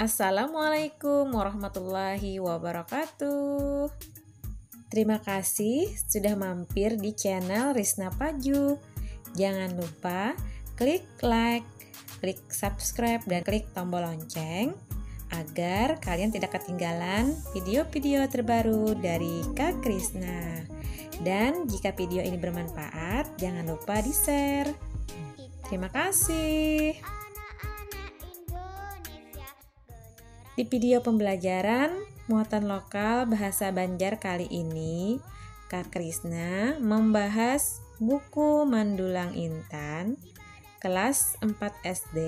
Assalamualaikum warahmatullahi wabarakatuh. Terima kasih sudah mampir di channel Risna Paju. Jangan lupa klik like, klik subscribe, dan klik tombol lonceng agar kalian tidak ketinggalan video-video terbaru dari Kak Krisna. Dan jika video ini bermanfaat, jangan lupa di-share. Terima kasih. Di video pembelajaran muatan lokal bahasa Banjar kali ini, Kak Krisna membahas buku Mandulang Intan kelas 4 SD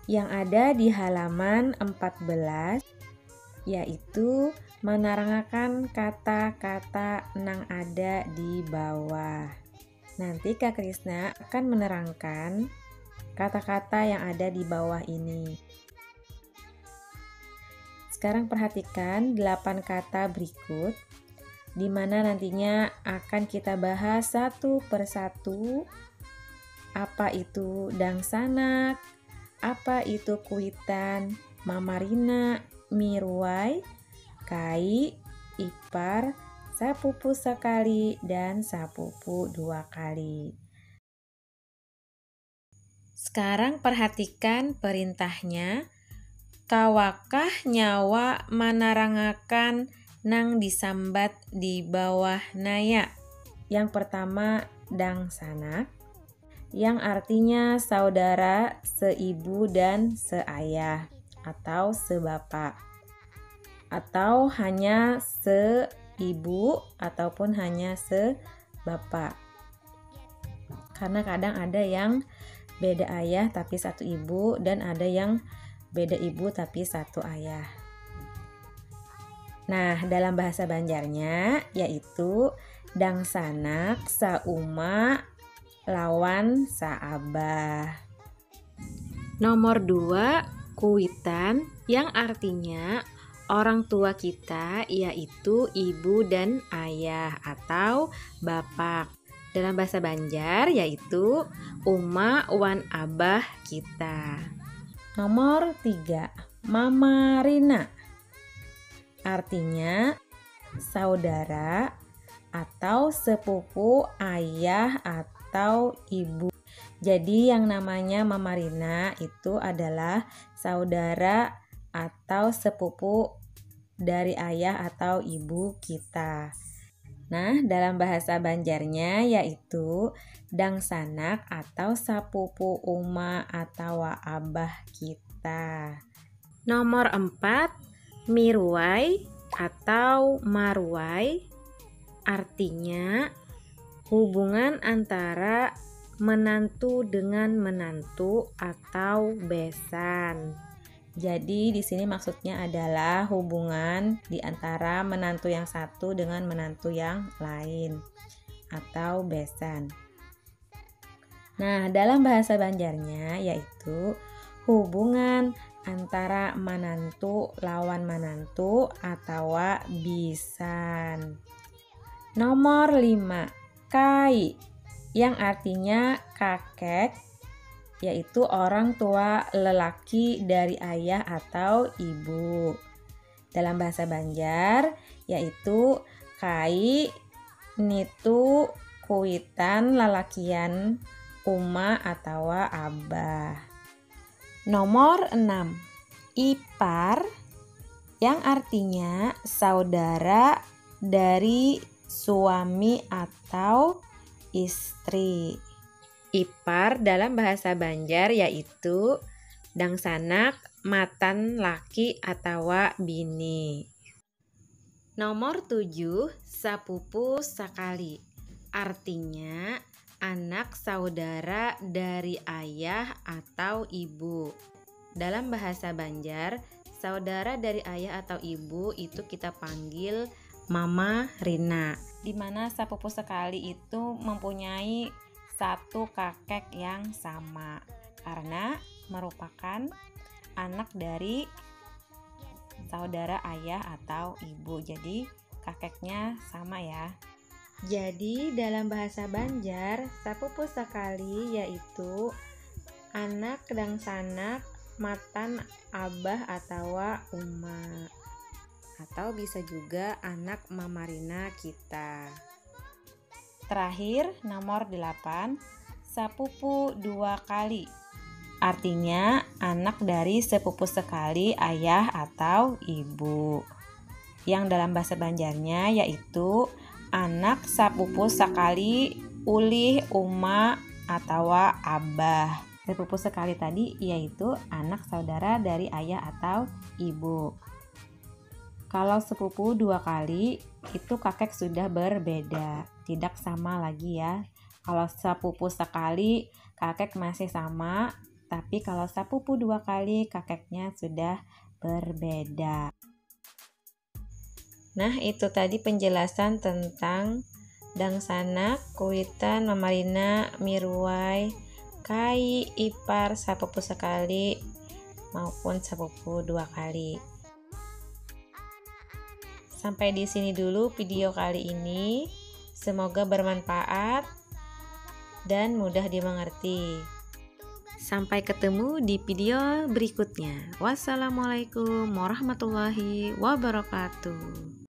yang ada di halaman 14, yaitu menerangkan kata-kata nang ada di bawah. Nanti Kak Krisna akan menerangkan kata-kata yang ada di bawah ini. Sekarang perhatikan 8 kata berikut, di mana nantinya akan kita bahas satu persatu. Apa itu dangsanak, apa itu kuitan, mamarina, miruai, kai, ipar, sapupu sekali, dan sapupu 2 kali. Sekarang perhatikan perintahnya. Kawakah nyawa manarangakan nang disambat di bawah naya. Yang pertama dangsanak, yang artinya saudara seibu dan seayah atau sebapak, atau hanya seibu ataupun hanya sebapak. Karena kadang ada yang beda ayah tapi satu ibu, dan ada yang beda ibu tapi satu ayah. Nah, dalam bahasa Banjarnya yaitu dangsanak sauma lawan saabah. Nomor 2, kuitan, yang artinya orang tua kita, yaitu ibu dan ayah atau bapak. Dalam bahasa Banjar yaitu uma wan abah kita. Nomor 3, Mama Rina, artinya saudara atau sepupu ayah atau ibu. Jadi yang namanya Mama Rina itu adalah saudara atau sepupu dari ayah atau ibu kita. Nah, dalam bahasa Banjarnya yaitu dangsanak atau sapupu uma atau abah kita. Nomor 4, miruai atau maruai, artinya hubungan antara menantu dengan menantu atau besan. Jadi di sini maksudnya adalah hubungan di antara menantu yang satu dengan menantu yang lain atau besan. Nah, dalam bahasa Banjarnya yaitu hubungan antara manantu lawan manantu atau bisan. Nomor 5, kai, yang artinya kakek, yaitu orang tua lelaki dari ayah atau ibu. Dalam bahasa Banjar yaitu kai nitu kuitan lalakian uma atau abah. Nomor 6, ipar, yang artinya saudara dari suami atau istri. Ipar dalam bahasa Banjar yaitu dangsanak matan laki atau bini. Nomor 7, sapupu sakali, artinya anak saudara dari ayah atau ibu. Dalam bahasa Banjar, saudara dari ayah atau ibu itu kita panggil Mama Rina, di mana sapupu sekali itu mempunyai satu kakek yang sama karena merupakan anak dari saudara ayah atau ibu. Jadi kakeknya sama ya. Jadi dalam bahasa Banjar, sapupu sekali yaitu anak dangsanak matan abah atau uma, atau bisa juga anak Mama Rina kita. Terakhir, nomor 8, sepupu 2 kali. Artinya anak dari sepupu sekali ayah atau ibu. Yang dalam bahasa Banjarnya yaitu anak sepupu sekali ulih uma atau abah. Sepupu sekali tadi yaitu anak saudara dari ayah atau ibu. Kalau sepupu 2 kali itu kakek sudah berbeda, tidak sama lagi ya. Kalau sepupu sekali kakek masih sama, tapi kalau sepupu 2 kali kakeknya sudah berbeda. Nah, itu tadi penjelasan tentang Dangsana, Kuitan, Mama Rina, Mirwai, Kai, ipar, sepupu sekali maupun sepupu 2 kali. Sampai di sini dulu video kali ini. Semoga bermanfaat dan mudah dimengerti. Sampai ketemu di video berikutnya. Wassalamualaikum warahmatullahi wabarakatuh.